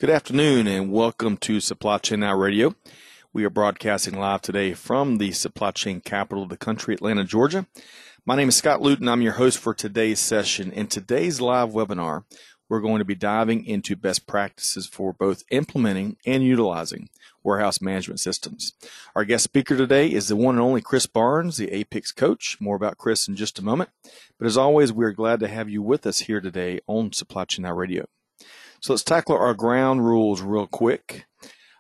Good afternoon and welcome to Supply Chain Now Radio. We are broadcasting live today from the supply chain capital of the country, Atlanta, Georgia. My name is Scott Luton. I'm your host for today's session. In today's live webinar, we're going to be diving into best practices for both implementing and utilizing warehouse management systems. Our guest speaker today is the one and only Chris Barnes, the APICS Coach. More about Chris in just a moment. But as always, we're glad to have you with us here today on Supply Chain Now Radio. So let's tackle our ground rules real quick.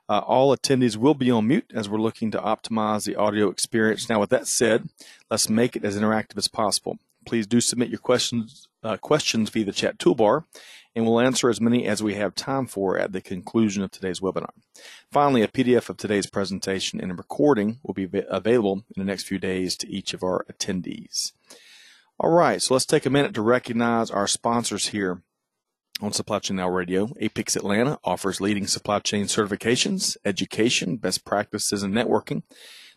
All attendees will be on mute as we're looking to optimize the audio experience. Now, with that said, let's make it as interactive as possible. Please do submit your questions via the chat toolbar, and we'll answer as many as we have time for at the conclusion of today's webinar. Finally, a PDF of today's presentation and a recording will be available in the next few days to each of our attendees. All right, so let's take a minute to recognize our sponsors here on Supply Chain Now Radio. APICS Atlanta offers leading supply chain certifications, education, best practices, and networking.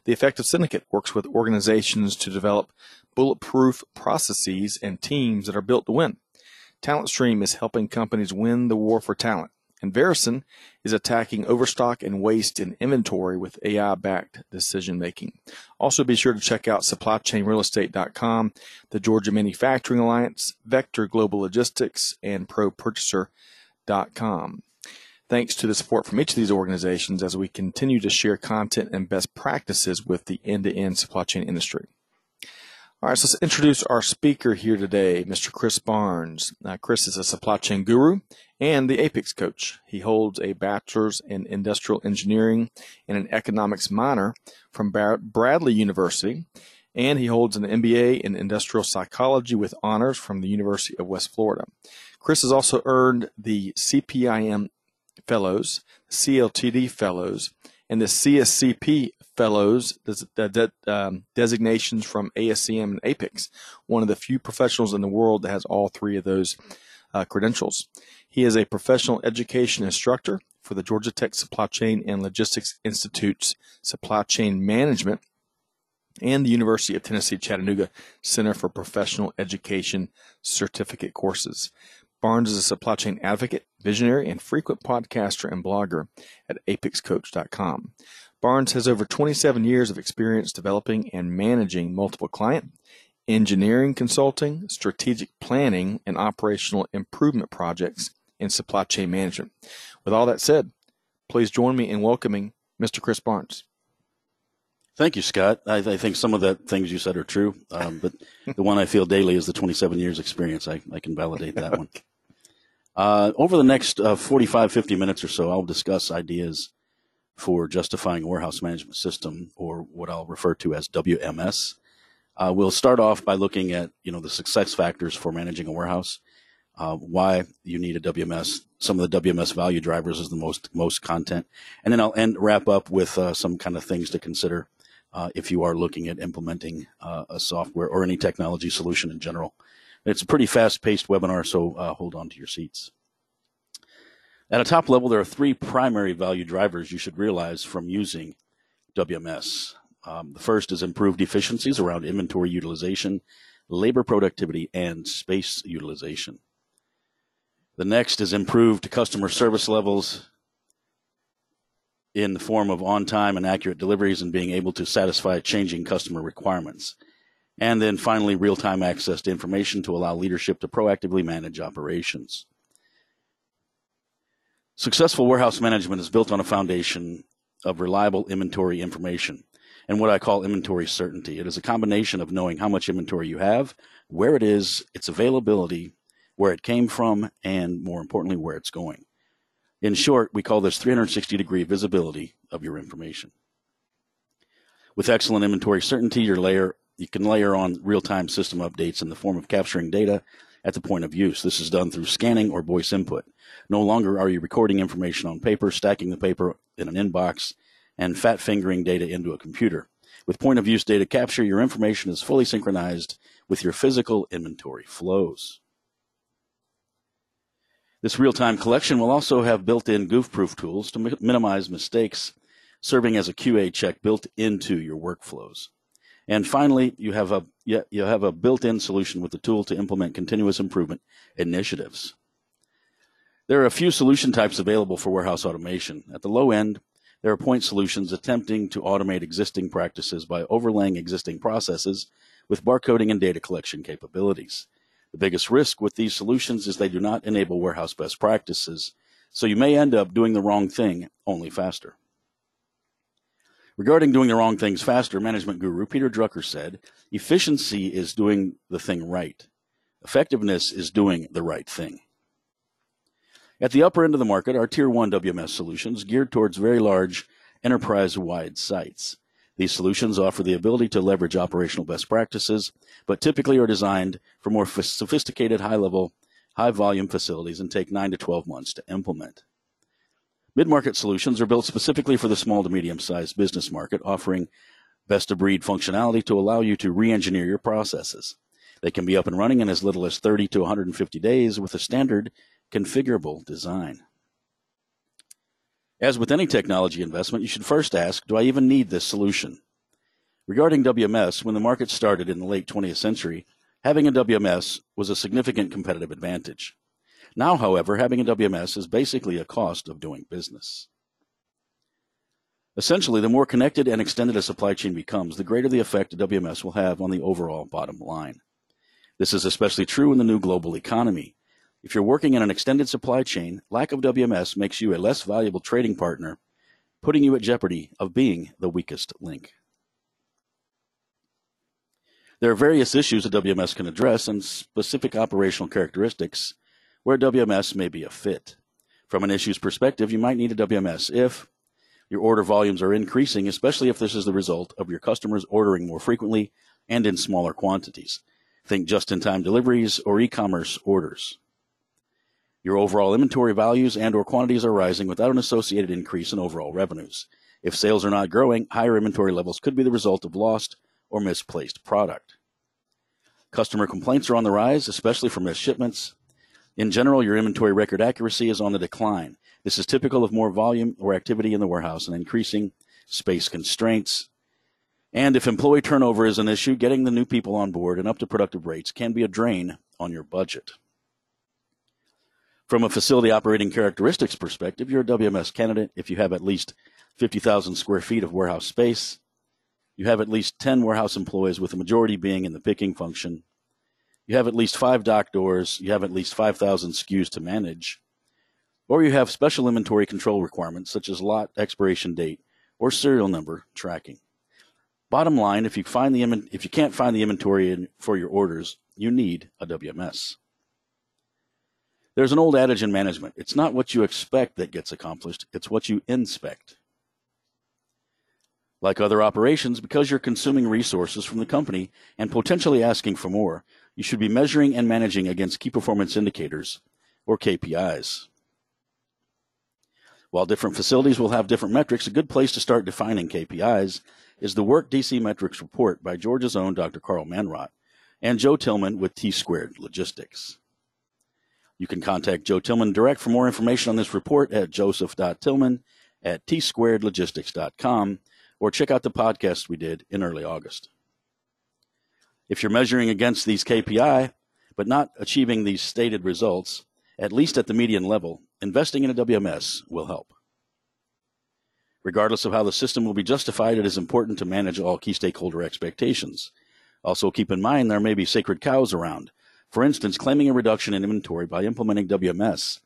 The Effective Syndicate works with organizations to develop bulletproof processes and teams that are built to win. TalentStream is helping companies win the war for talent. And Verison is attacking overstock and waste in inventory with AI-backed decision-making. Also, be sure to check out supplychainrealestate.com, the Georgia Manufacturing Alliance, Vector Global Logistics, and ProPurchaser.com. Thanks to the support from each of these organizations as we continue to share content and best practices with the end-to-end supply chain industry. All right, so let's introduce our speaker here today, Mr. Chris Barnes. Chris is a supply chain guru and the APICS Coach. He holds a bachelor's in industrial engineering and an economics minor from Bradley University, and he holds an MBA in industrial psychology with honors from the University of West Florida. Chris has also earned the CPIM Fellows, CLTD Fellows, and the CSCP Fellows, designations from ASCM and APICS, one of the few professionals in the world that has all three of those credentials. He is a professional education instructor for the Georgia Tech Supply Chain and Logistics Institute's Supply Chain Management and the University of Tennessee Chattanooga Center for Professional Education certificate courses. Barnes is a supply chain advocate, visionary, and frequent podcaster and blogger at apicscoach.com. Barnes has over 27 years of experience developing and managing multiple client, engineering consulting, strategic planning, and operational improvement projects in supply chain management. With all that said, please join me in welcoming Mr. Chris Barnes. Thank you, Scott. I think some of the things you said are true, but the one I feel daily is the 27 years experience. I can validate that one. Over the next 45, 50 minutes or so, I'll discuss ideas for justifying a warehouse management system, or what I'll refer to as WMS. We'll start off by looking at, the success factors for managing a warehouse, why you need a WMS, some of the WMS value drivers is the most content, and then I'll wrap up with some kind of things to consider if you are looking at implementing a software or any technology solution in general. It's a pretty fast-paced webinar, so hold on to your seats. At a top level, there are three primary value drivers you should realize from using WMS. The first is improved efficiencies around inventory utilization, labor productivity, and space utilization. The next is improved customer service levels in the form of on-time and accurate deliveries and being able to satisfy changing customer requirements. And then finally, real-time access to information to allow leadership to proactively manage operations. Successful warehouse management is built on a foundation of reliable inventory information and what I call inventory certainty. It is a combination of knowing how much inventory you have, where it is, its availability, where it came from, and more importantly, where it's going. In short, we call this 360-degree visibility of your information. With excellent inventory certainty, you can layer on real-time system updates in the form of capturing data at the point of use. This is done through scanning or voice input. No longer are you recording information on paper, stacking the paper in an inbox, and fat-fingering data into a computer. With point-of-use data capture, your information is fully synchronized with your physical inventory flows. This real-time collection will also have built-in goof-proof tools to minimize mistakes, serving as a QA check built into your workflows. And finally, you have a built-in solution with the tool to implement continuous improvement initiatives. There are a few solution types available for warehouse automation. At the low end, there are point solutions attempting to automate existing practices by overlaying existing processes with barcoding and data collection capabilities. The biggest risk with these solutions is they do not enable warehouse best practices, so you may end up doing the wrong thing, only faster. Regarding doing the wrong things faster, management guru Peter Drucker said, efficiency is doing the thing right. Effectiveness is doing the right thing. At the upper end of the market are Tier 1 WMS solutions geared towards very large, enterprise-wide sites. These solutions offer the ability to leverage operational best practices, but typically are designed for more sophisticated, high-level, high-volume facilities and take 9 to 12 months to implement. Mid-market solutions are built specifically for the small to medium-sized business market, offering best-of-breed functionality to allow you to re-engineer your processes. They can be up and running in as little as 30 to 150 days with a standard configurable design. As with any technology investment, you should first ask, do I even need this solution? Regarding WMS, when the market started in the late 20th century, having a WMS was a significant competitive advantage. Now, however, having a WMS is basically a cost of doing business. Essentially, the more connected and extended a supply chain becomes, the greater the effect a WMS will have on the overall bottom line. This is especially true in the new global economy. If you're working in an extended supply chain, lack of WMS makes you a less valuable trading partner, putting you at jeopardy of being the weakest link. There are various issues a WMS can address and specific operational characteristics where WMS may be a fit. From an issues perspective, you might need a WMS if your order volumes are increasing, especially if this is the result of your customers ordering more frequently and in smaller quantities. Think just-in-time deliveries or e-commerce orders. Your overall inventory values and or quantities are rising without an associated increase in overall revenues. If sales are not growing, higher inventory levels could be the result of lost or misplaced product. Customer complaints are on the rise, especially for missed shipments. In general, your inventory record accuracy is on the decline. This is typical of more volume or activity in the warehouse and increasing space constraints. And if employee turnover is an issue, getting the new people on board and up to productive rates can be a drain on your budget. From a facility operating characteristics perspective, you're a WMS candidate if you have at least 50,000 square feet of warehouse space, you have at least 10 warehouse employees with the majority being in the picking function, you have at least 5 dock doors, you have at least 5,000 SKUs to manage, or you have special inventory control requirements such as lot expiration date or serial number tracking. Bottom line, if you can't find the inventory for your orders, you need a WMS. There's an old adage in management. It's not what you expect that gets accomplished. It's what you inspect. Like other operations, because you're consuming resources from the company and potentially asking for more, you should be measuring and managing against key performance indicators, or KPIs. While different facilities will have different metrics, a good place to start defining KPIs is the Work DC Metrics report by Georgia's own Dr. Carl Manrot and Joe Tillman with T-Squared Logistics. You can contact Joe Tillman direct for more information on this report at joseph.tillman@tsquaredlogistics.com or check out the podcast we did in early August. If you're measuring against these KPI, but not achieving these stated results, at least at the median level, investing in a WMS will help. Regardless of how the system will be justified, it is important to manage all key stakeholder expectations. Also keep in mind there may be sacred cows around. For instance, claiming a reduction in inventory by implementing WMS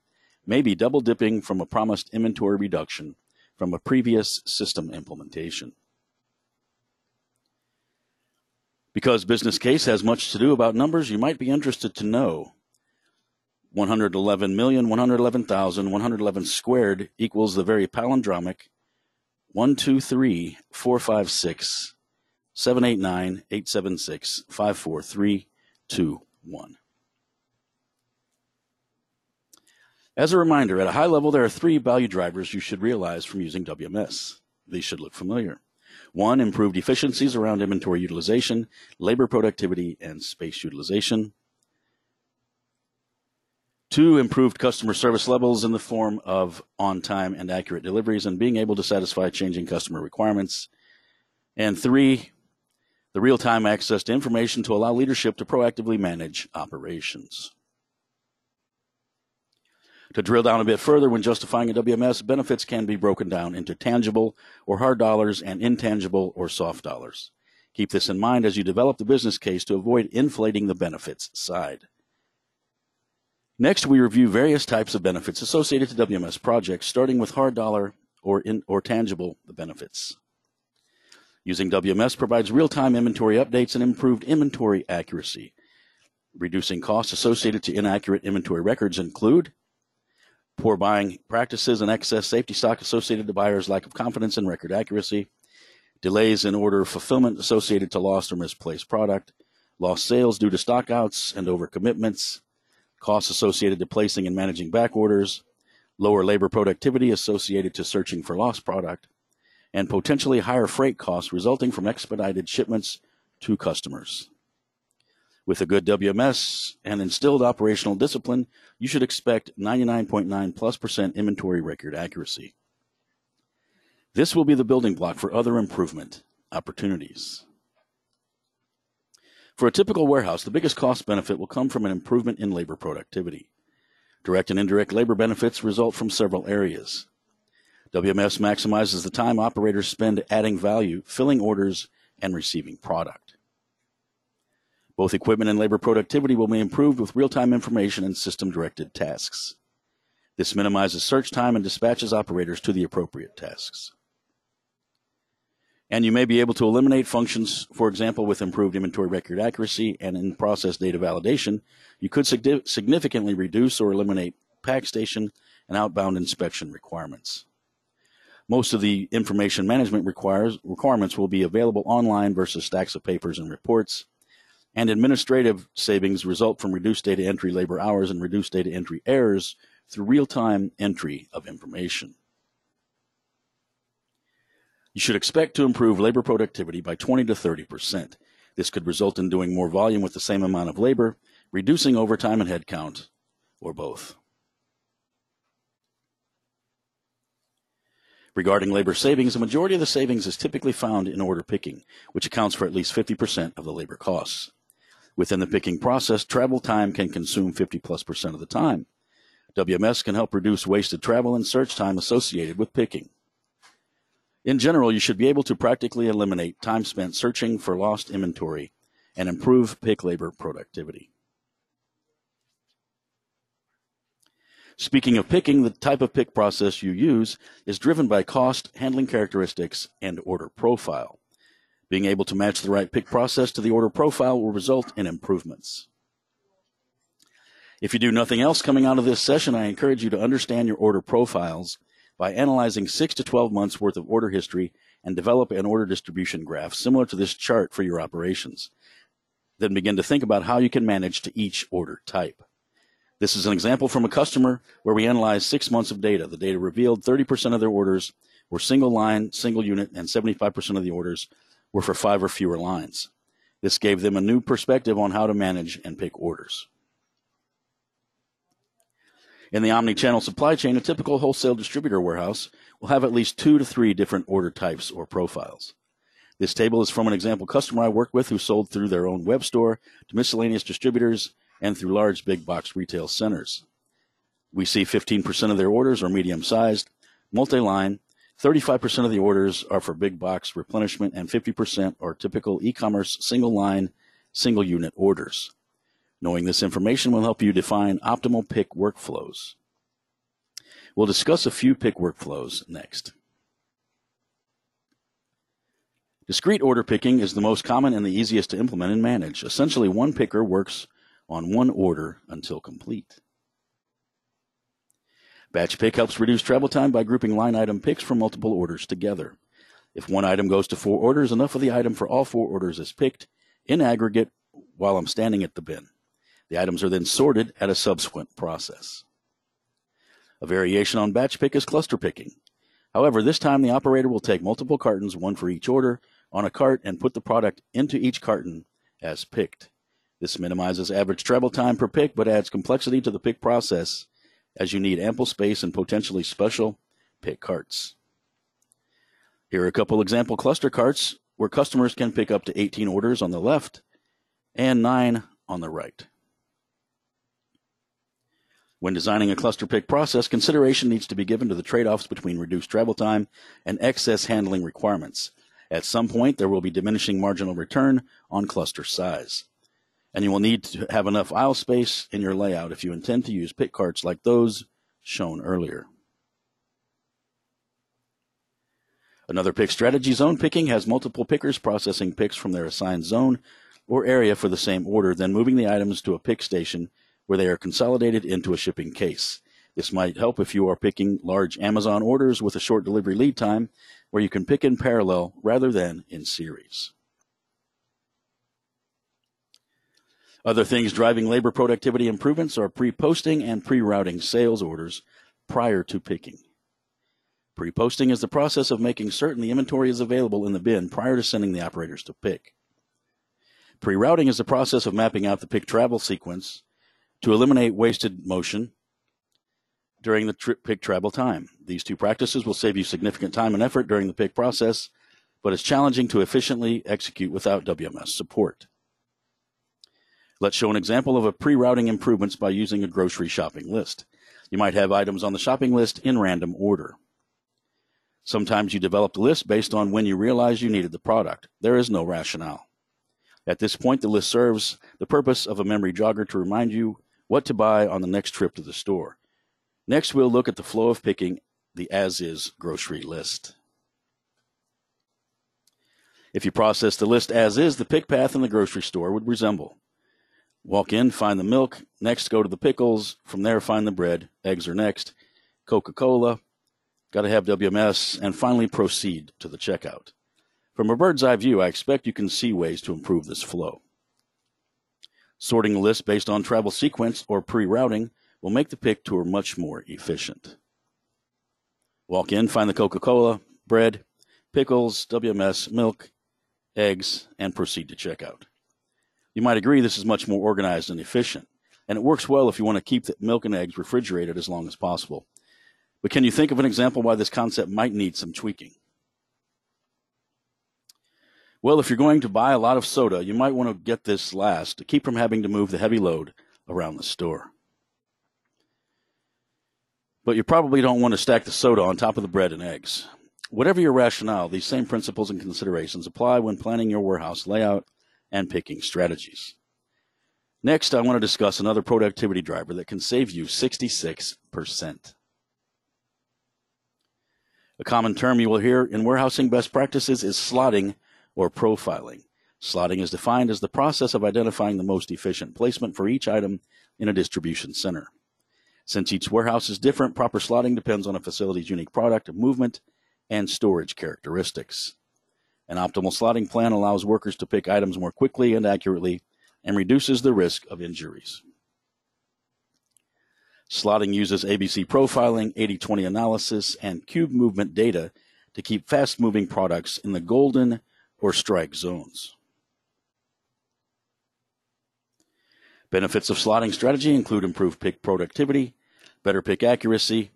may be double dipping from a promised inventory reduction from a previous system implementation. Because Business Case has much to do about numbers, you might be interested to know 111,111,111 squared equals the very palindromic 123-456-789-876-54321. As a reminder, at a high level, there are 3 value drivers you should realize from using WMS. These should look familiar. 1, improved efficiencies around inventory utilization, labor productivity, and space utilization. 2, improved customer service levels in the form of on-time and accurate deliveries and being able to satisfy changing customer requirements. And 3, the real-time access to information to allow leadership to proactively manage operations. To drill down a bit further, when justifying a WMS, benefits can be broken down into tangible or hard dollars and intangible or soft dollars. Keep this in mind as you develop the business case to avoid inflating the benefits side. Next, we review various types of benefits associated to WMS projects, starting with hard dollar or tangible benefits. Using WMS provides real-time inventory updates and improved inventory accuracy. Reducing costs associated to inaccurate inventory records include poor buying practices and excess safety stock associated to buyers' lack of confidence in record accuracy, delays in order fulfillment associated to lost or misplaced product, lost sales due to stockouts and overcommitments, costs associated to placing and managing back orders, lower labor productivity associated to searching for lost product, and potentially higher freight costs resulting from expedited shipments to customers. With a good WMS and instilled operational discipline, you should expect 99.9+% inventory record accuracy. This will be the building block for other improvement opportunities. For a typical warehouse, the biggest cost benefit will come from an improvement in labor productivity. Direct and indirect labor benefits result from several areas. WMS maximizes the time operators spend adding value, filling orders, and receiving product. Both equipment and labor productivity will be improved with real-time information and system-directed tasks. This minimizes search time and dispatches operators to the appropriate tasks. And you may be able to eliminate functions, for example, with improved inventory record accuracy and in-process data validation. You could significantly reduce or eliminate pack station and outbound inspection requirements. Most of the information management requirements will be available online versus stacks of papers and reports. And administrative savings result from reduced data entry labor hours and reduced data entry errors through real-time entry of information. You should expect to improve labor productivity by 20 to 30%. This could result in doing more volume with the same amount of labor, reducing overtime and headcount, or both. Regarding labor savings, the majority of the savings is typically found in order picking, which accounts for at least 50% of the labor costs. Within the picking process, travel time can consume 50+% of the time. WMS can help reduce wasted travel and search time associated with picking. In general, you should be able to practically eliminate time spent searching for lost inventory and improve pick labor productivity. Speaking of picking, the type of pick process you use is driven by cost, handling characteristics, and order profile. Being able to match the right pick process to the order profile will result in improvements. If you do nothing else coming out of this session, I encourage you to understand your order profiles by analyzing 6 to 12 months worth of order history and develop an order distribution graph similar to this chart for your operations. Then begin to think about how you can manage to each order type. This is an example from a customer where we analyzed 6 months of data. The data revealed 30% of their orders were single line, single unit, and 75% of the orders were for 5 or fewer lines. This gave them a new perspective on how to manage and pick orders. In the omni-channel supply chain, a typical wholesale distributor warehouse will have at least 2 to 3 different order types or profiles. This table is from an example customer I worked with who sold through their own web store to miscellaneous distributors and through large big box retail centers. We see 15% of their orders are medium-sized, multi-line, 35% of the orders are for big box replenishment, and 50% are typical e-commerce single-line, single-unit orders. Knowing this information will help you define optimal pick workflows. We'll discuss a few pick workflows next. Discrete order picking is the most common and the easiest to implement and manage. Essentially, one picker works on one order until complete. Batch pick helps reduce travel time by grouping line item picks from multiple orders together. If one item goes to 4 orders, enough of the item for all 4 orders is picked in aggregate while I'm standing at the bin. The items are then sorted at a subsequent process. A variation on batch pick is cluster picking. However, this time the operator will take multiple cartons, one for each order, on a cart and put the product into each carton as picked. This minimizes average travel time per pick but adds complexity to the pick process as you need ample space and potentially special pick carts. Here are a couple example cluster carts where customers can pick up to 18 orders on the left and 9 on the right. When designing a cluster pick process, consideration needs to be given to the trade-offs between reduced travel time and excess handling requirements. At some point, there will be diminishing marginal return on cluster size. And you will need to have enough aisle space in your layout if you intend to use pick carts like those shown earlier. Another pick strategy, zone picking, has multiple pickers processing picks from their assigned zone or area for the same order, then moving the items to a pick station where they are consolidated into a shipping case. This might help if you are picking large Amazon orders with a short delivery lead time, where you can pick in parallel rather than in series. Other things driving labor productivity improvements are pre-posting and pre-routing sales orders prior to picking. Pre-posting is the process of making certain the inventory is available in the bin prior to sending the operators to pick. Pre-routing is the process of mapping out the pick travel sequence to eliminate wasted motion during the pick travel time. These two practices will save you significant time and effort during the pick process, but it's challenging to efficiently execute without WMS support. Let's show an example of a pre-routing improvements by using a grocery shopping list. You might have items on the shopping list in random order. Sometimes you develop the list based on when you realize you needed the product. There is no rationale. At this point, the list serves the purpose of a memory jogger to remind you what to buy on the next trip to the store. Next, we'll look at the flow of picking the as-is grocery list. If you process the list as is, the pick path in the grocery store would resemble: walk in, find the milk, next go to the pickles, from there find the bread, eggs are next, Coca-Cola, got to have WMS, and finally proceed to the checkout. From a bird's eye view, I expect you can see ways to improve this flow. Sorting the list based on travel sequence or pre-routing will make the pick tour much more efficient. Walk in, find the Coca-Cola, bread, pickles, WMS, milk, eggs, and proceed to checkout. You might agree this is much more organized and efficient, and it works well if you want to keep the milk and eggs refrigerated as long as possible. But can you think of an example why this concept might need some tweaking? Well, if you're going to buy a lot of soda, you might want to get this last to keep from having to move the heavy load around the store. But you probably don't want to stack the soda on top of the bread and eggs. Whatever your rationale, these same principles and considerations apply when planning your warehouse layout and picking strategies. Next, I want to discuss another productivity driver that can save you 66%. A common term you will hear in warehousing best practices is slotting or profiling. Slotting is defined as the process of identifying the most efficient placement for each item in a distribution center. Since each warehouse is different, proper slotting depends on a facility's unique product, movement, and storage characteristics. An optimal slotting plan allows workers to pick items more quickly and accurately and reduces the risk of injuries. Slotting uses ABC profiling, 80-20 analysis, and cube movement data to keep fast-moving products in the golden or strike zones. Benefits of slotting strategy include improved pick productivity, better pick accuracy,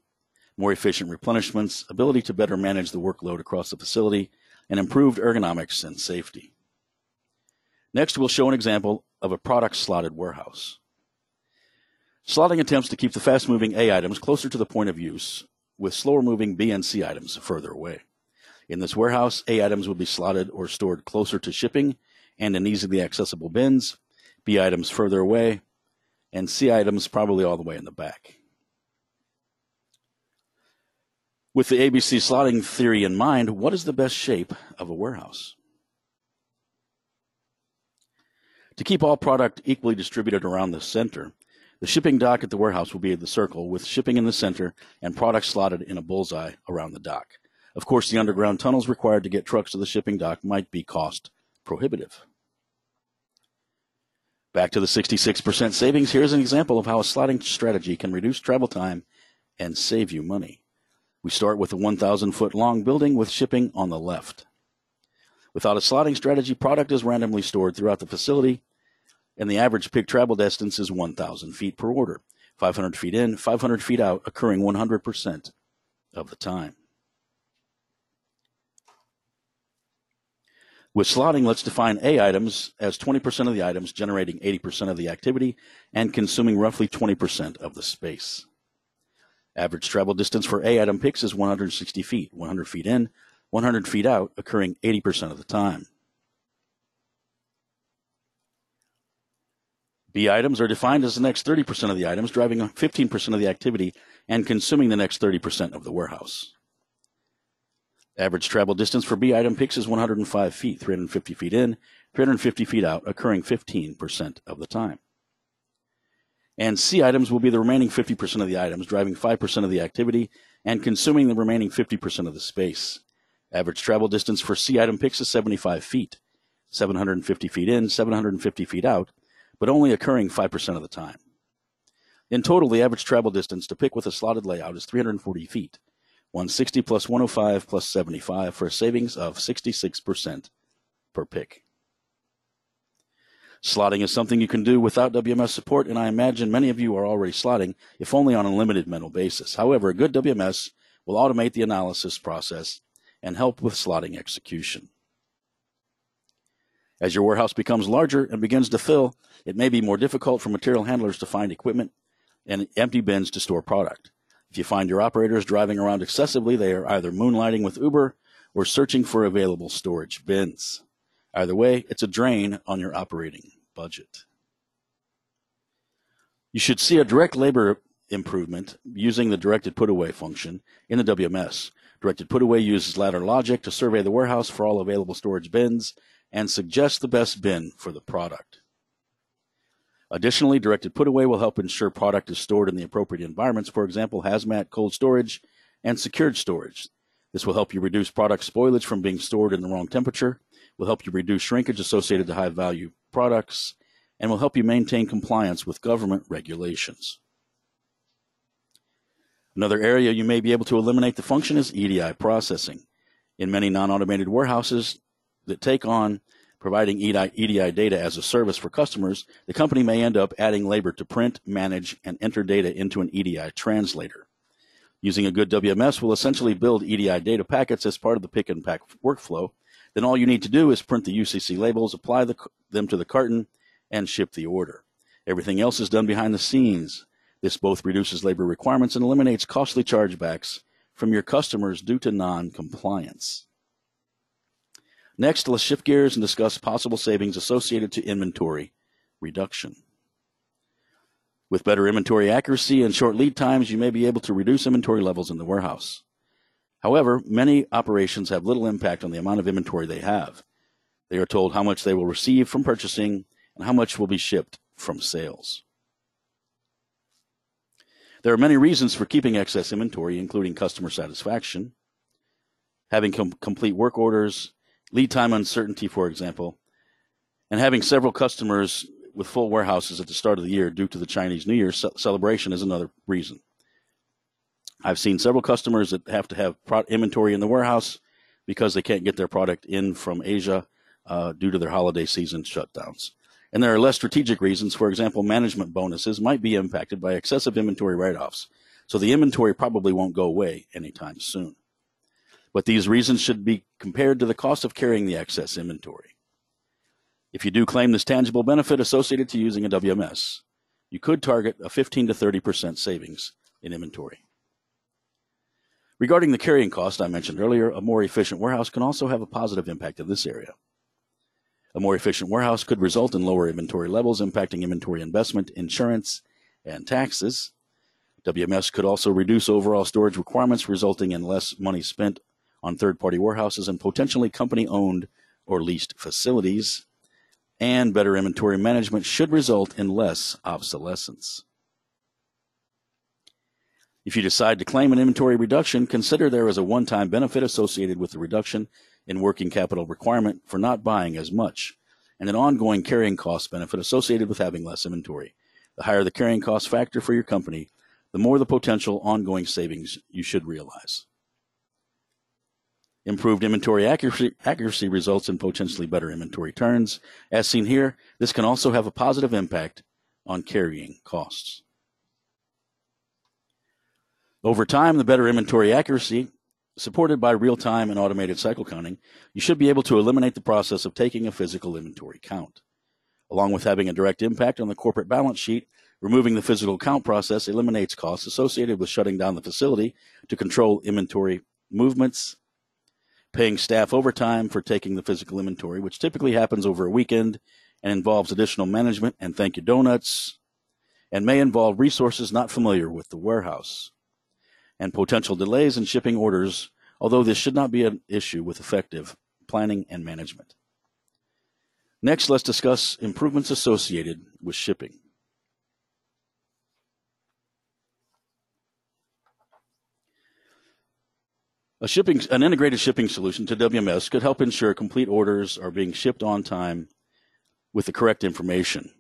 more efficient replenishments, ability to better manage the workload across the facility, and improved ergonomics and safety. Next, we'll show an example of a product slotted warehouse. Slotting attempts to keep the fast-moving A items closer to the point of use, with slower-moving B and C items further away. In this warehouse, A items will be slotted or stored closer to shipping and in easily accessible bins, B items further away, and C items probably all the way in the back. With the ABC slotting theory in mind, what is the best shape of a warehouse? To keep all product equally distributed around the center, the shipping dock at the warehouse will be the circle, with shipping in the center and product slotted in a bullseye around the dock. Of course, the underground tunnels required to get trucks to the shipping dock might be cost prohibitive. Back to the 66% savings, here's an example of how a slotting strategy can reduce travel time and save you money. We start with a 1,000-foot long building with shipping on the left. Without a slotting strategy, product is randomly stored throughout the facility, and the average pick travel distance is 1,000 feet per order, 500 feet in, 500 feet out, occurring 100% of the time. With slotting, let's define A items as 20% of the items generating 80% of the activity and consuming roughly 20% of the space. Average travel distance for A item picks is 160 feet, 100 feet in, 100 feet out, occurring 80% of the time. B items are defined as the next 30% of the items, driving 15% of the activity and consuming the next 30% of the warehouse. Average travel distance for B item picks is 105 feet, 350 feet in, 350 feet out, occurring 15% of the time. And C items will be the remaining 50% of the items, driving 5% of the activity and consuming the remaining 50% of the space. Average travel distance for C item picks is 75 feet, 750 feet in, 750 feet out, but only occurring 5% of the time. In total, the average travel distance to pick with a slotted layout is 340 feet, 160 plus 105 plus 75 for a savings of 66% per pick. Slotting is something you can do without WMS support, and I imagine many of you are already slotting, if only on a limited mental basis. However, a good WMS will automate the analysis process and help with slotting execution. As your warehouse becomes larger and begins to fill, it may be more difficult for material handlers to find equipment and empty bins to store product. If you find your operators driving around excessively, they are either moonlighting with Uber or searching for available storage bins. Either way, it's a drain on your operating budget. You should see a direct labor improvement using the directed put away function in the WMS. Directed put away uses ladder logic to survey the warehouse for all available storage bins and suggest the best bin for the product. Additionally, directed put away will help ensure product is stored in the appropriate environments, for example, hazmat, cold storage, and secured storage. This will help you reduce product spoilage from being stored in the wrong temperature, will help you reduce shrinkage associated to high-value products, and will help you maintain compliance with government regulations. Another area you may be able to eliminate the function is EDI processing. In many non-automated warehouses that take on providing EDI data as a service for customers, the company may end up adding labor to print, manage, and enter data into an EDI translator. Using a good WMS will essentially build EDI data packets as part of the pick and pack workflow. Then all you need to do is print the UCC labels, apply them to the carton, and ship the order. Everything else is done behind the scenes. This both reduces labor requirements and eliminates costly chargebacks from your customers due to non-compliance. Next, let's shift gears and discuss possible savings associated to inventory reduction. With better inventory accuracy and short lead times, you may be able to reduce inventory levels in the warehouse. However, many operations have little impact on the amount of inventory they have. They are told how much they will receive from purchasing and how much will be shipped from sales. There are many reasons for keeping excess inventory, including customer satisfaction, having complete work orders, lead time uncertainty, for example, and having several customers with full warehouses at the start of the year due to the Chinese New Year celebration is another reason. I've seen several customers that have to have inventory in the warehouse because they can't get their product in from Asia due to their holiday season shutdowns. And there are less strategic reasons. For example, management bonuses might be impacted by excessive inventory write-offs, so the inventory probably won't go away anytime soon. But these reasons should be compared to the cost of carrying the excess inventory. If you do claim this tangible benefit associated to using a WMS, you could target a 15 to 30% savings in inventory. Regarding the carrying cost I mentioned earlier, a more efficient warehouse can also have a positive impact in this area. A more efficient warehouse could result in lower inventory levels, impacting inventory investment, insurance, and taxes. WMS could also reduce overall storage requirements, resulting in less money spent on third-party warehouses and potentially company-owned or leased facilities. And better inventory management should result in less obsolescence. If you decide to claim an inventory reduction, consider there is a one-time benefit associated with the reduction in working capital requirement for not buying as much, and an ongoing carrying cost benefit associated with having less inventory. The higher the carrying cost factor for your company, the more the potential ongoing savings you should realize. Improved inventory accuracy results in potentially better inventory turns. As seen here, this can also have a positive impact on carrying costs. Over time, the better inventory accuracy Supported by real-time and automated cycle counting, you should be able to eliminate the process of taking a physical inventory count. Along with having a direct impact on the corporate balance sheet, removing the physical count process eliminates costs associated with shutting down the facility to control inventory movements, paying staff overtime for taking the physical inventory, which typically happens over a weekend and involves additional management and thank you donuts, and may involve resources not familiar with the warehouse, and potential delays in shipping orders, although this should not be an issue with effective planning and management. Next, let's discuss improvements associated with shipping. An integrated shipping solution to WMS could help ensure complete orders are being shipped on time with the correct information.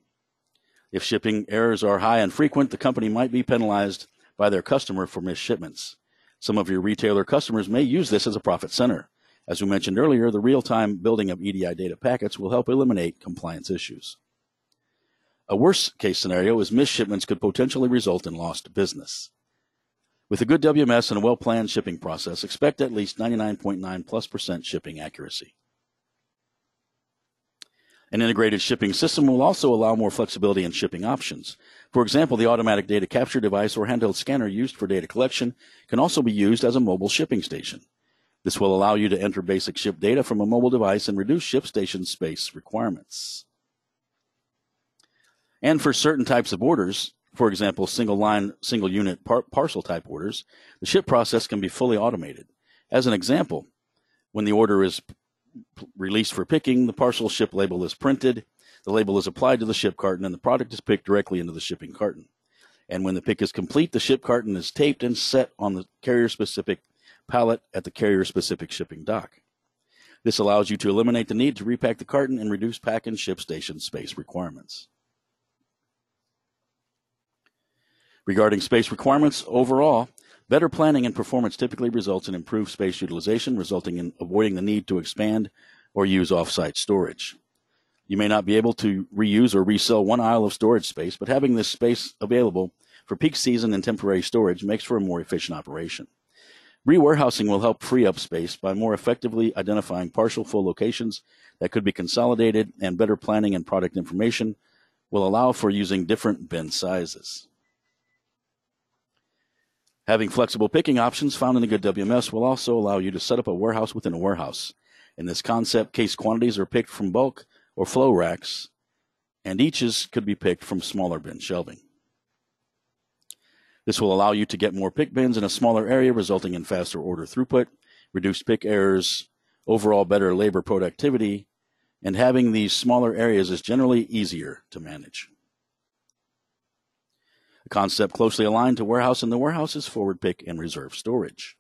If shipping errors are high and frequent, the company might be penalized by their customer for missed shipments. Some of your retailer customers may use this as a profit center. As we mentioned earlier, the real-time building of EDI data packets will help eliminate compliance issues. A worst-case scenario is missed shipments could potentially result in lost business. With a good WMS and a well-planned shipping process, expect at least 99.9+% shipping accuracy. An integrated shipping system will also allow more flexibility in shipping options. For example, the automatic data capture device or handheld scanner used for data collection can also be used as a mobile shipping station. This will allow you to enter basic ship data from a mobile device and reduce ship station space requirements. And for certain types of orders, for example, single-line, single-unit parcel type orders, the ship process can be fully automated. As an example, when the order is released for picking, the parcel ship label is printed, the label is applied to the ship carton, and the product is picked directly into the shipping carton. And when the pick is complete, the ship carton is taped and set on the carrier-specific pallet at the carrier-specific shipping dock. This allows you to eliminate the need to repack the carton and reduce pack and ship station space requirements. Regarding space requirements, overall, better planning and performance typically results in improved space utilization, resulting in avoiding the need to expand or use off-site storage. You may not be able to reuse or resell one aisle of storage space, but having this space available for peak season and temporary storage makes for a more efficient operation. Re-warehousing will help free up space by more effectively identifying partial full locations that could be consolidated, and better planning and product information will allow for using different bin sizes. Having flexible picking options found in a good WMS will also allow you to set up a warehouse within a warehouse. In this concept, case quantities are picked from bulk or flow racks, and eaches could be picked from smaller bin shelving. This will allow you to get more pick bins in a smaller area, resulting in faster order throughput, reduced pick errors, overall better labor productivity, and having these smaller areas is generally easier to manage. A concept closely aligned to warehouse in the warehouse is forward pick and reserve storage.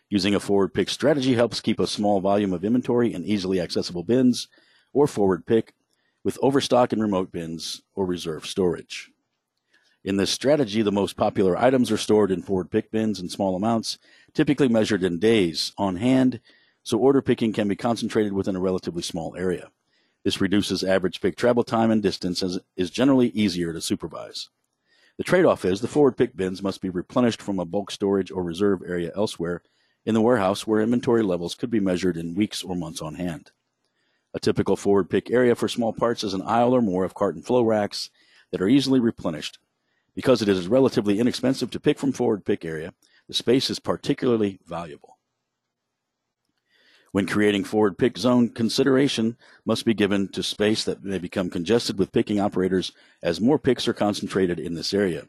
Using a forward pick strategy helps keep a small volume of inventory in easily accessible bins or forward pick with overstock in remote bins or reserve storage. In this strategy, the most popular items are stored in forward pick bins in small amounts, typically measured in days on hand, so order picking can be concentrated within a relatively small area. This reduces average pick travel time and distance, as is generally easier to supervise. The trade-off is the forward pick bins must be replenished from a bulk storage or reserve area elsewhere in the warehouse, where inventory levels could be measured in weeks or months on hand. A typical forward pick area for small parts is an aisle or more of carton flow racks that are easily replenished. Because it is relatively inexpensive to pick from forward pick area, the space is particularly valuable. When creating forward pick zone, consideration must be given to space that may become congested with picking operators as more picks are concentrated in this area.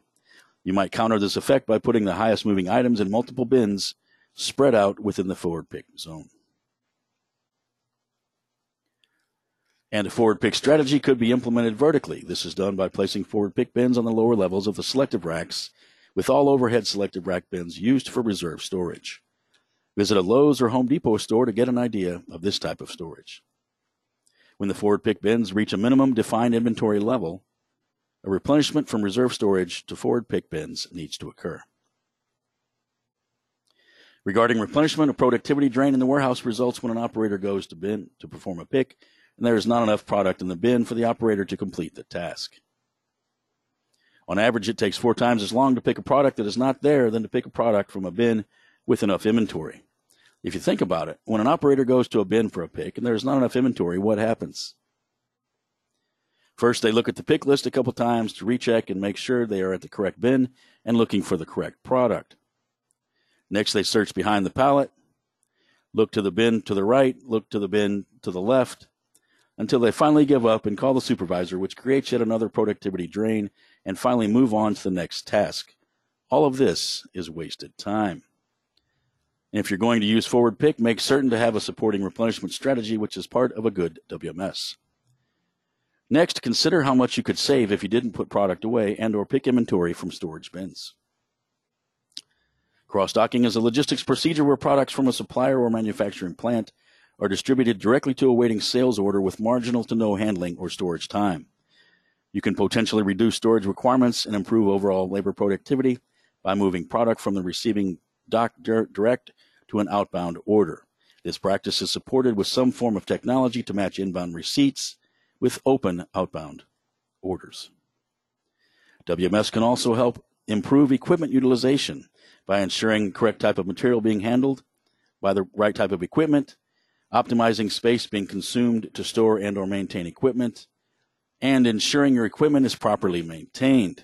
You might counter this effect by putting the highest moving items in multiple bins spread out within the forward pick zone. And a forward pick strategy could be implemented vertically. This is done by placing forward pick bins on the lower levels of the selective racks, with all overhead selective rack bins used for reserve storage. Visit a Lowe's or Home Depot store to get an idea of this type of storage. When the forward pick bins reach a minimum defined inventory level, a replenishment from reserve storage to forward pick bins needs to occur. Regarding replenishment, a productivity drain in the warehouse results when an operator goes to bin to perform a pick, and there is not enough product in the bin for the operator to complete the task. On average, it takes 4 times as long to pick a product that is not there than to pick a product from a bin with enough inventory. If you think about it, when an operator goes to a bin for a pick and there's not enough inventory, what happens? First, they look at the pick list a couple times to recheck and make sure they are at the correct bin and looking for the correct product. Next, they search behind the pallet, look to the bin to the right, look to the bin to the left, until they finally give up and call the supervisor, which creates yet another productivity drain, and finally move on to the next task. All of this is wasted time. And if you're going to use forward pick, make certain to have a supporting replenishment strategy, which is part of a good WMS. Next, consider how much you could save if you didn't put product away and or pick inventory from storage bins. Cross-docking is a logistics procedure where products from a supplier or manufacturing plant are distributed directly to a waiting sales order with marginal to no handling or storage time. You can potentially reduce storage requirements and improve overall labor productivity by moving product from the receiving dock direct to an outbound order. This practice is supported with some form of technology to match inbound receipts with open outbound orders. WMS can also help improve equipment utilization by ensuring correct type of material being handled by the right type of equipment, optimizing space being consumed to store and or maintain equipment, and ensuring your equipment is properly maintained.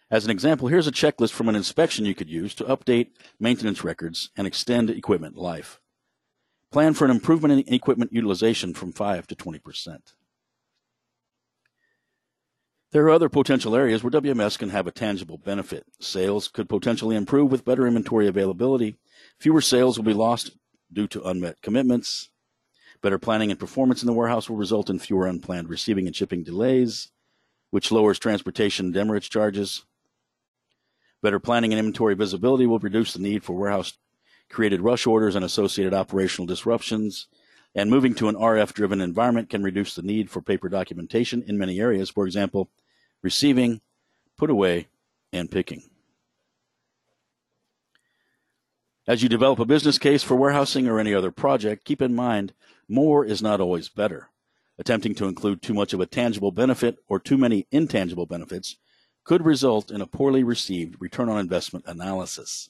As an example, here's a checklist from an inspection you could use to update maintenance records and extend equipment life. Plan for an improvement in equipment utilization from 5 to 20%. There are other potential areas where WMS can have a tangible benefit. Sales could potentially improve with better inventory availability. Fewer sales will be lost due to unmet commitments. Better planning and performance in the warehouse will result in fewer unplanned receiving and shipping delays, which lowers transportation and demurrage charges. Better planning and inventory visibility will reduce the need for warehouse-created rush orders and associated operational disruptions. And moving to an RF-driven environment can reduce the need for paper documentation in many areas, for example, receiving, put away, and picking. As you develop a business case for warehousing or any other project, keep in mind, more is not always better. Attempting to include too much of a tangible benefit or too many intangible benefits could result in a poorly received return on investment analysis.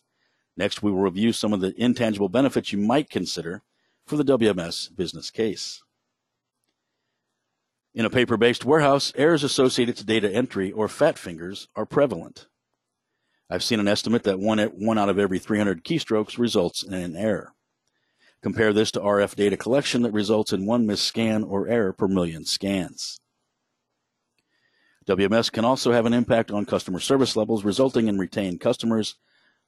Next, we will review some of the intangible benefits you might consider for the WMS business case. In a paper-based warehouse, errors associated to data entry or fat fingers are prevalent. I've seen an estimate that one out of every 300 keystrokes results in an error. Compare this to RF data collection that results in one missed scan or error per million scans. WMS can also have an impact on customer service levels, resulting in retained customers,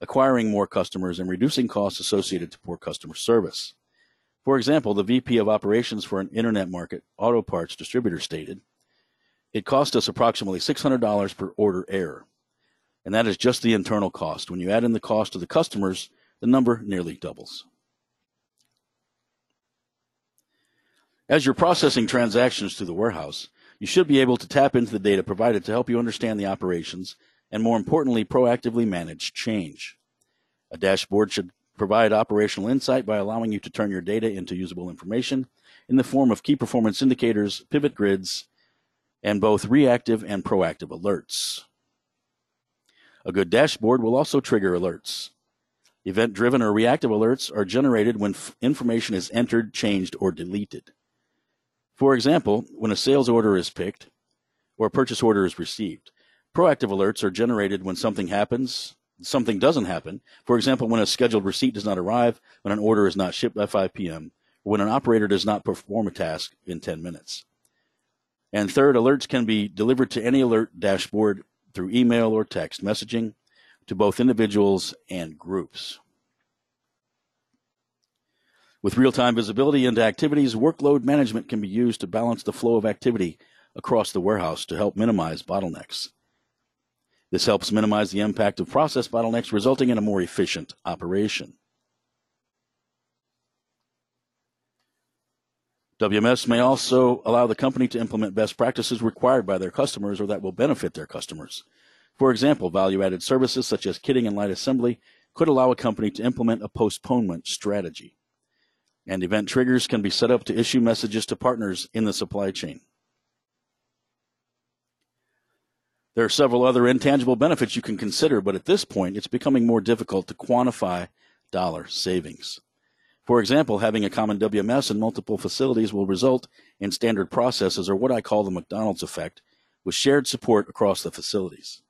acquiring more customers, and reducing costs associated to poor customer service. For example, the VP of Operations for an internet market auto parts distributor stated, "It cost us approximately $600 per order error, and that is just the internal cost. When you add in the cost to the customers, the number nearly doubles." As you're processing transactions through the warehouse, you should be able to tap into the data provided to help you understand the operations and, more importantly, proactively manage change. A dashboard should provide operational insight by allowing you to turn your data into usable information in the form of key performance indicators, pivot grids, and both reactive and proactive alerts. A good dashboard will also trigger alerts. Event-driven or reactive alerts are generated when information is entered, changed, or deleted. For example, when a sales order is picked or a purchase order is received. Proactive alerts are generated when something doesn't happen. For example, when a scheduled receipt does not arrive, when an order is not shipped by 5 p.m., or when an operator does not perform a task in 10 minutes. And third, alerts can be delivered to any alert dashboard through email or text messaging to both individuals and groups. With real-time visibility into activities, workload management can be used to balance the flow of activity across the warehouse to help minimize bottlenecks. This helps minimize the impact of process bottlenecks, resulting in a more efficient operation. WMS may also allow the company to implement best practices required by their customers or that will benefit their customers. For example, value-added services such as kitting and light assembly could allow a company to implement a postponement strategy. And event triggers can be set up to issue messages to partners in the supply chain. There are several other intangible benefits you can consider, but at this point, it's becoming more difficult to quantify savings. For example, having a common WMS in multiple facilities will result in standard processes, or what I call the McDonald's effect, with shared support across the facilities.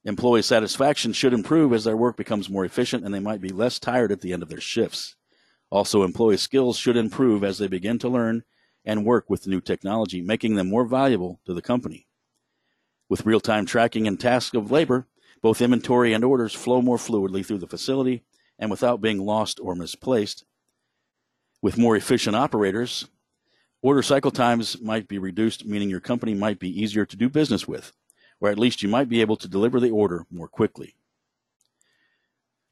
Employee satisfaction should improve as their work becomes more efficient and they might be less tired at the end of their shifts. Also, employee skills should improve as they begin to learn and work with new technology, making them more valuable to the company. With real-time tracking and tasks of labor, both inventory and orders flow more fluidly through the facility and without being lost or misplaced. With more efficient operators, order cycle times might be reduced, meaning your company might be easier to do business with, or at least you might be able to deliver the order more quickly.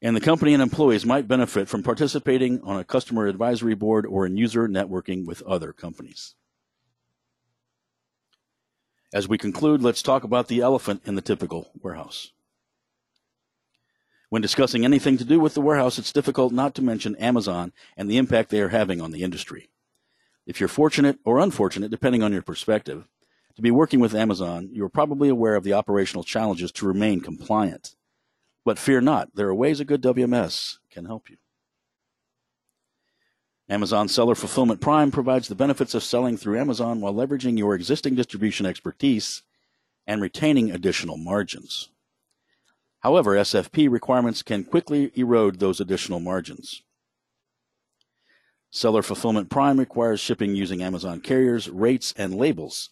And the company and employees might benefit from participating on a customer advisory board or in user networking with other companies. As we conclude, let's talk about the elephant in the typical warehouse. When discussing anything to do with the warehouse, it's difficult not to mention Amazon and the impact they are having on the industry. If you're fortunate or unfortunate, depending on your perspective, to be working with Amazon, you are probably aware of the operational challenges to remain compliant. But fear not, there are ways a good WMS can help you. Amazon Seller Fulfillment Prime provides the benefits of selling through Amazon while leveraging your existing distribution expertise and retaining additional margins. However, SFP requirements can quickly erode those additional margins. Seller Fulfillment Prime requires shipping using Amazon carriers, rates, and labels.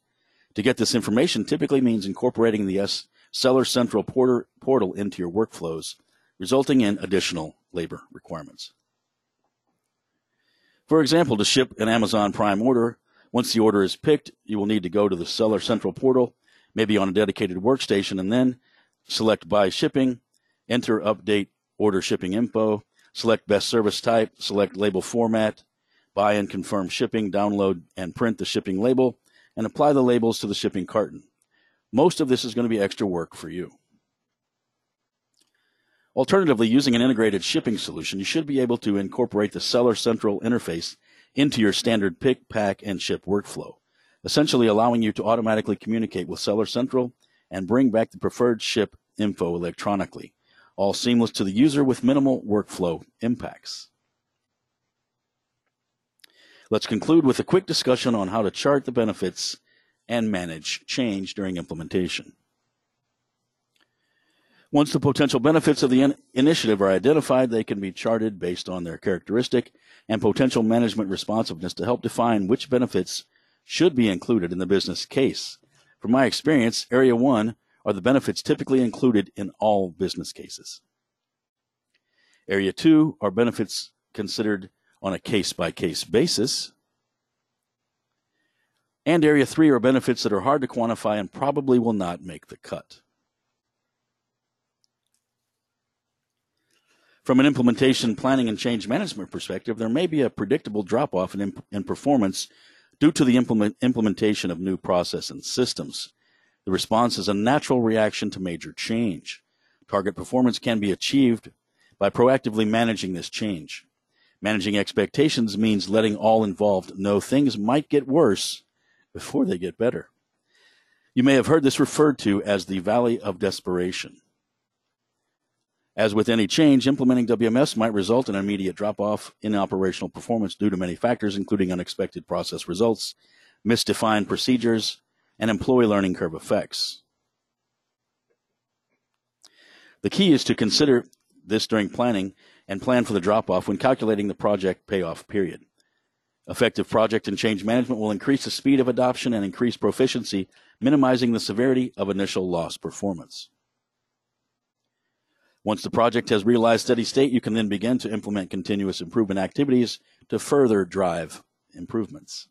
To get this information typically means incorporating the Seller Central portal into your workflows, resulting in additional labor requirements. For example, to ship an Amazon Prime order, once the order is picked, you will need to go to the Seller Central portal, maybe on a dedicated workstation, and then select Buy Shipping, enter Update Order Shipping Info, select Best Service Type, select Label Format, buy and confirm shipping, download and print the shipping label, and apply the labels to the shipping carton. Most of this is going to be extra work for you. Alternatively, using an integrated shipping solution, you should be able to incorporate the Seller Central interface into your standard pick, pack, and ship workflow, essentially allowing you to automatically communicate with Seller Central and bring back the preferred ship info electronically, all seamless to the user with minimal workflow impacts. Let's conclude with a quick discussion on how to chart the benefits and manage change during implementation. Once the potential benefits of the initiative are identified, they can be charted based on their characteristic and potential management responsiveness to help define which benefits should be included in the business case. From my experience, Area 1 are the benefits typically included in all business cases. Area 2 are benefits considered on a case-by-case basis. And Area 3 are benefits that are hard to quantify and probably will not make the cut. From an implementation, planning, and change management perspective, there may be a predictable drop-off in performance due to the implementation of new process and systems. The response is a natural reaction to major change. Target performance can be achieved by proactively managing this change. Managing expectations means letting all involved know things might get worse before they get better. You may have heard this referred to as the valley of desperation. As with any change, implementing WMS might result in an immediate drop-off in operational performance due to many factors, including unexpected process results, misdefined procedures, and employee learning curve effects. The key is to consider this during planning and plan for the drop-off when calculating the project payoff period. Effective project and change management will increase the speed of adoption and increase proficiency, minimizing the severity of initial lost performance. Once the project has realized steady state, you can then begin to implement continuous improvement activities to further drive improvements.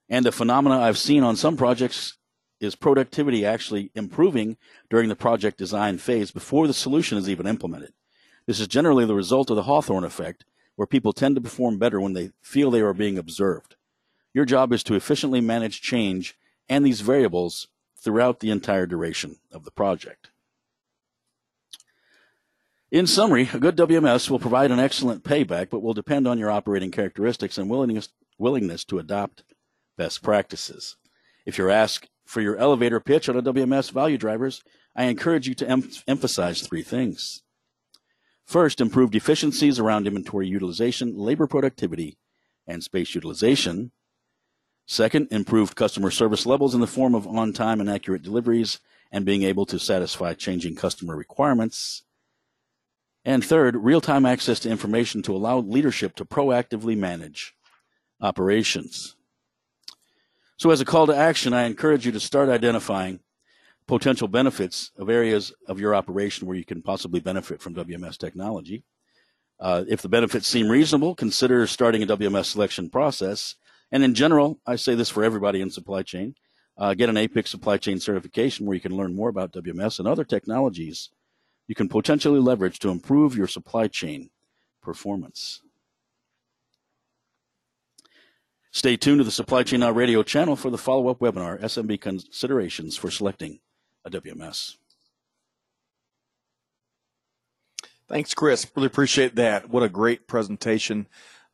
And a phenomena I've seen on some projects is productivity actually improving during the project design phase before the solution is even implemented. This is generally the result of the Hawthorne effect, where people tend to perform better when they feel they are being observed. Your job is to efficiently manage change and these variables throughout the entire duration of the project. In summary, a good WMS will provide an excellent payback, but will depend on your operating characteristics and willingness to adopt best practices. If you're asked for your elevator pitch on a WMS value drivers, I encourage you to emphasize three things. First, improved efficiencies around inventory utilization, labor productivity, and space utilization. Second, improved customer service levels in the form of on-time and accurate deliveries and being able to satisfy changing customer requirements. And third, real-time access to information to allow leadership to proactively manage operations. So as a call to action, I encourage you to start identifying potential benefits of areas of your operation where you can possibly benefit from WMS technology. If the benefits seem reasonable, consider starting a WMS selection process. And in general, I say this for everybody in supply chain, get an APICS supply chain certification where you can learn more about WMS and other technologies you can potentially leverage to improve your supply chain performance. Stay tuned to the Supply Chain Now radio channel for the follow-up webinar, SMB Considerations for Selecting a WMS. Thanks, Chris. Really appreciate that. What a great presentation.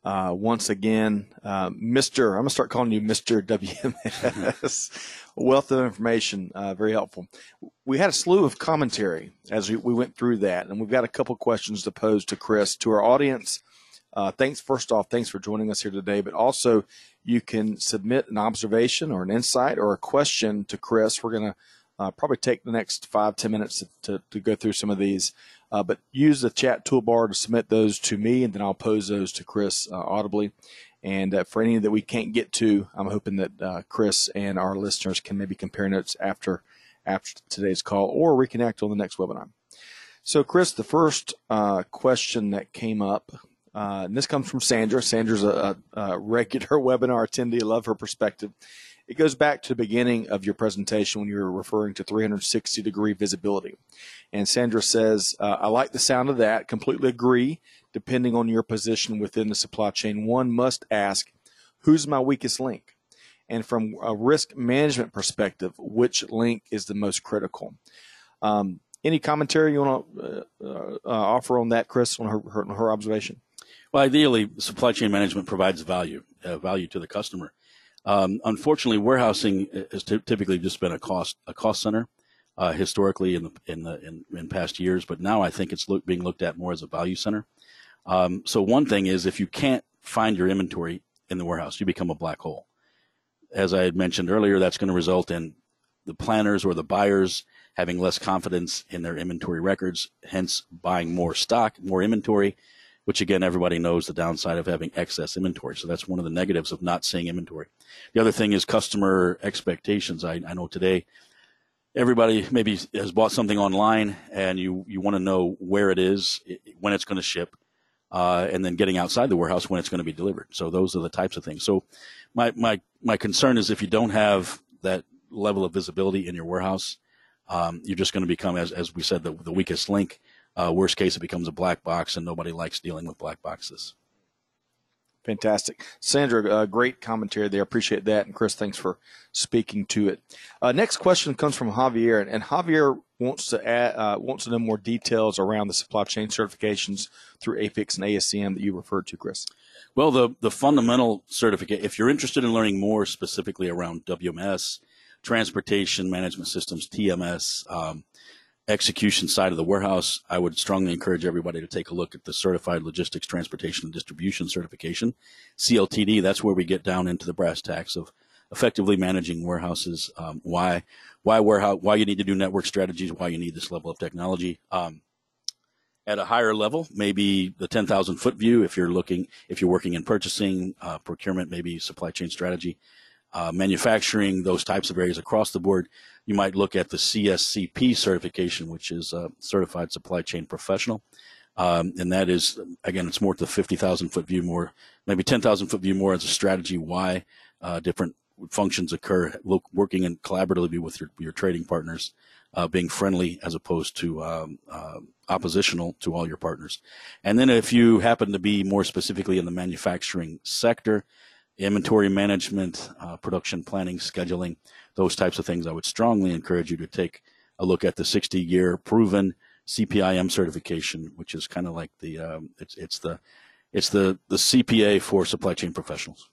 Once again, I'm going to start calling you Mr. WMS. Wealth of information, very helpful. We had a slew of commentary as we went through that, and we've got a couple questions to pose to Chris. To our audience, thanks for joining us here today, but also you can submit an observation or an insight or a question to Chris. We're going to probably take the next 5-10 minutes to go through some of these. But use the chat toolbar to submit those to me, and then I'll pose those to Chris audibly. And for any that we can't get to, I'm hoping that Chris and our listeners can maybe compare notes after today's call or reconnect on the next webinar. So, Chris, the first question that came up, and this comes from Sandra. Sandra's a regular webinar attendee. I love her perspective. It goes back to the beginning of your presentation when you were referring to 360-degree visibility. And Sandra says, I like the sound of that, completely agree. Depending on your position within the supply chain, one must ask, who's my weakest link? And from a risk management perspective, which link is the most critical? Any commentary you want to offer on that, Chris, on her observation? Well, ideally, supply chain management provides value to the customer. Unfortunately, warehousing has typically just been a cost center historically in past years, but now I think it's being looked at more as a value center. So one thing is, if you can't find your inventory in the warehouse, you become a black hole. As I had mentioned earlier, that's going to result in the planners or the buyers having less confidence in their inventory records, hence buying more stock, more inventory, which again, everybody knows the downside of having excess inventory. So that's one of the negatives of not seeing inventory. The other thing is customer expectations. I know today everybody maybe has bought something online and you want to know where it is, when it's going to ship, and then getting outside the warehouse when it's going to be delivered. So those are the types of things. So my concern is if you don't have that level of visibility in your warehouse, you're just going to become, as we said, the weakest link. Worst case, it becomes a black box, and nobody likes dealing with black boxes. Fantastic. Sandra, great commentary there. Appreciate that. And Chris, thanks for speaking to it. Next question comes from Javier, and Javier wants to know more details around the supply chain certifications through APICS and ASCM that you referred to, Chris. Well, the fundamental certificate, if you're interested in learning more specifically around WMS, transportation management systems, TMS, execution side of the warehouse, I would strongly encourage everybody to take a look at the Certified Logistics, Transportation, and Distribution Certification, CLTD. That's where we get down into the brass tacks of effectively managing warehouses, why you need to do network strategies, why you need this level of technology. At a higher level, maybe the 10,000-foot view, if you're working in purchasing, procurement, maybe supply chain strategy, manufacturing, those types of areas across the board, you might look at the CSCP certification, which is a Certified Supply Chain Professional. And that is, again, it's more to the 50,000-foot view, more, maybe 10,000-foot view more as a strategy, why different functions occur, working in collaboratively with your trading partners, being friendly as opposed to oppositional to all your partners. And then if you happen to be more specifically in the manufacturing sector, inventory management, production planning, scheduling, those types of things, I would strongly encourage you to take a look at the 60-year proven CPIM certification, which is kind of like the it's the CPA for supply chain professionals.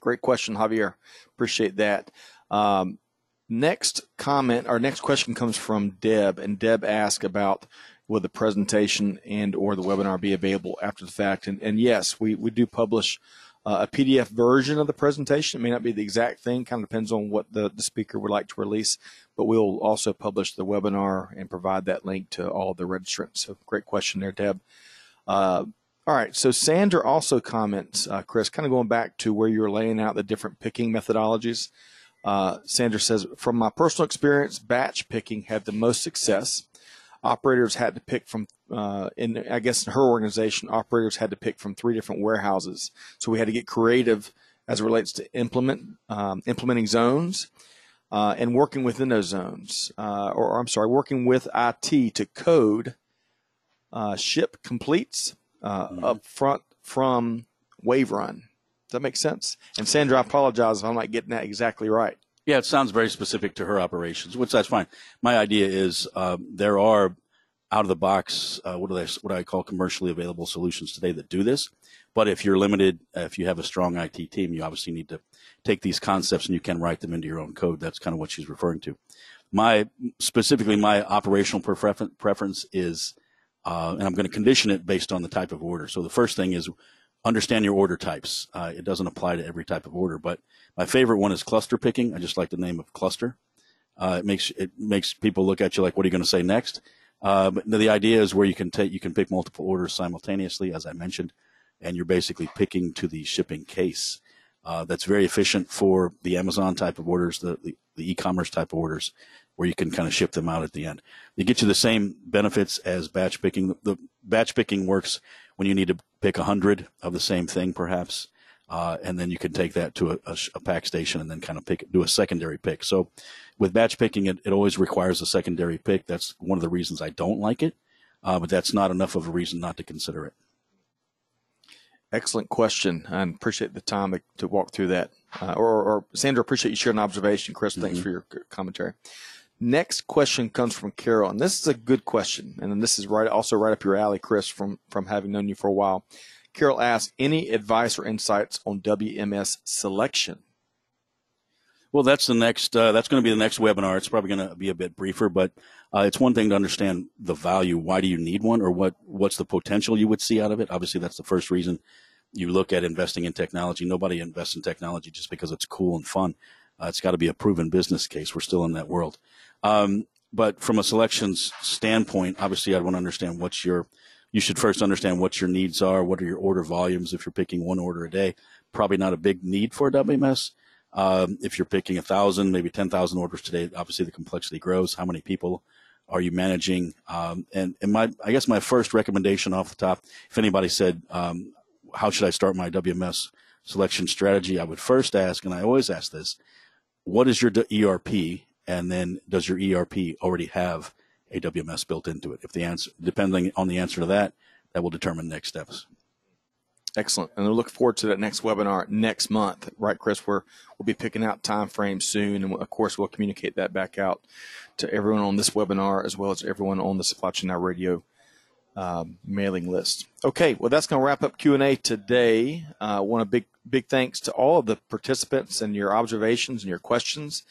Great question, Javier. Appreciate that. Next comment, our next question comes from Deb, and Deb asked about will the presentation and or the webinar be available after the fact? And yes, we do publish a PDF version of the presentation. It may not be the exact thing, kind of depends on what the speaker would like to release, but we'll also publish the webinar and provide that link to all the registrants. So great question there, Deb. All right, so Sandra also comments, Chris, kind of going back to where you were laying out the different picking methodologies. Sandra says, from my personal experience, batch picking had the most success. Operators had to pick from, I guess in her organization, operators had to pick from 3 different warehouses. So we had to get creative as it relates to implementing zones and working within those zones. Working with IT to code ship completes up front from wave run. Does that make sense? And Sandra, I apologize if I'm not getting that exactly right. Yeah, it sounds very specific to her operations, which that's fine. My idea is there are out-of-the-box, what I call commercially available solutions today that do this. But if you're limited, if you have a strong IT team, you obviously need to take these concepts and you can write them into your own code. That's kind of what she's referring to. Specifically, my operational preference is, and I'm going to condition it based on the type of order. So the first thing is understand your order types. It doesn't apply to every type of order, but my favorite one is cluster picking. I just like the name of cluster. It makes people look at you like, what are you going to say next? But the idea is where you can pick multiple orders simultaneously, as I mentioned, and you're basically picking to the shipping case. That's very efficient for the Amazon type of orders, the e-commerce type of orders, where you can kind of ship them out at the end. They get you the same benefits as batch picking. The batch picking works when you need to pick 100 of the same thing, perhaps, and then you can take that to a pack station and then kind of do a secondary pick. So with batch picking, it always requires a secondary pick. That's one of the reasons I don't like it, but that's not enough of a reason not to consider it. Excellent question, and appreciate the time to walk through that. Or Sandra, appreciate you sharing an observation. Chris, thanks for your commentary. Next question comes from Carol, and this is a good question, and this is also right up your alley, Chris, from having known you for a while. Carol asks, any advice or insights on WMS selection? Well, that's the next. That's going to be the next webinar. It's probably going to be a bit briefer, but it's one thing to understand the value. Why do you need one, or what's the potential you would see out of it? Obviously, that's the first reason you look at investing in technology. Nobody invests in technology just because it's cool and fun. It's got to be a proven business case. We're still in that world. But from a selections standpoint, obviously, I'd want to understand you should first understand what your needs are. What are your order volumes? If you're picking 1 order a day, probably not a big need for a WMS. If you're picking 1,000, maybe 10,000 orders today, obviously the complexity grows. How many people are you managing? And I guess my first recommendation off the top, if anybody said, how should I start my WMS selection strategy? I would first ask, and I always ask this, what is your ERP? And then does your ERP already have a WMS built into it? If the answer, depending on the answer to that, that will determine next steps. Excellent. And we look forward to that next webinar next month, right, Chris? We'll be picking out time frames soon. And of course, we'll communicate that back out to everyone on this webinar, as well as everyone on the Supply Chain Now Radio mailing list. Okay, well, that's going to wrap up Q&A today. I want a big thanks to all of the participants and your observations and your questions.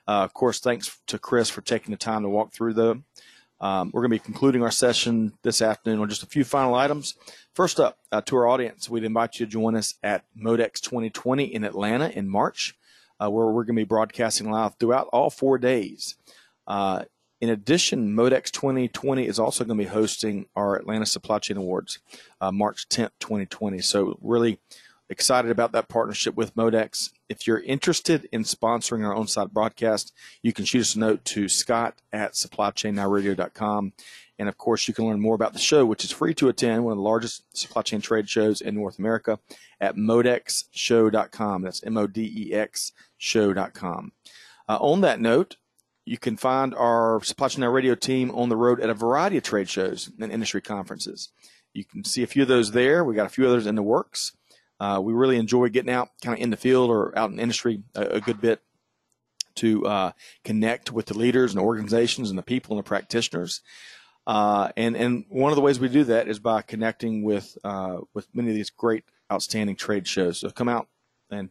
Of course, thanks to Chris for taking the time to walk through them. We're going to be concluding our session this afternoon on just a few final items. First up, to our audience, we'd invite you to join us at MODEX 2020 in Atlanta in March, where we're going to be broadcasting live throughout all 4 days. In addition, MODEX 2020 is also going to be hosting our Atlanta Supply Chain Awards, March 10th, 2020. So really excited about that partnership with MODEX. If you're interested in sponsoring our on-site broadcast, you can shoot us a note to scott@supplychainnowradio.com. And, of course, you can learn more about the show, which is free to attend, one of the largest supply chain trade shows in North America, at modexshow.com. That's MODEX show.com. On that note, you can find our Supply Chain Now Radio team on the road at a variety of trade shows and industry conferences. You can see a few of those there. We got a few others in the works. We really enjoy getting out kind of in the field or out in industry a good bit to connect with the leaders and organizations and the people and the practitioners. And one of the ways we do that is by connecting with many of these great, outstanding trade shows. So come out and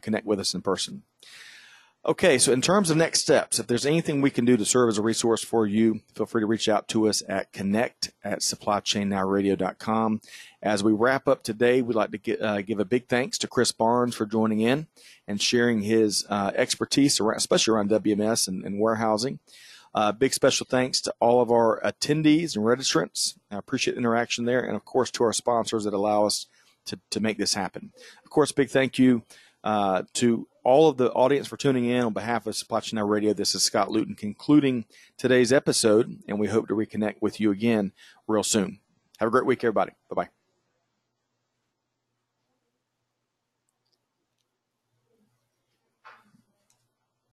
connect with us in person. Okay, so in terms of next steps, if there's anything we can do to serve as a resource for you, feel free to reach out to us at connect@supplychainnowradio.com. As we wrap up today, we'd like to give a big thanks to Chris Barnes for joining in and sharing his expertise, especially around WMS and warehousing. Big special thanks to all of our attendees and registrants. I appreciate the interaction there. And, of course, to our sponsors that allow us to make this happen. Of course, big thank you to all of the audience for tuning in. On behalf of Supply Chain Now Radio, this is Scott Luton concluding today's episode, and we hope to reconnect with you again real soon. Have a great week, everybody. Bye-bye.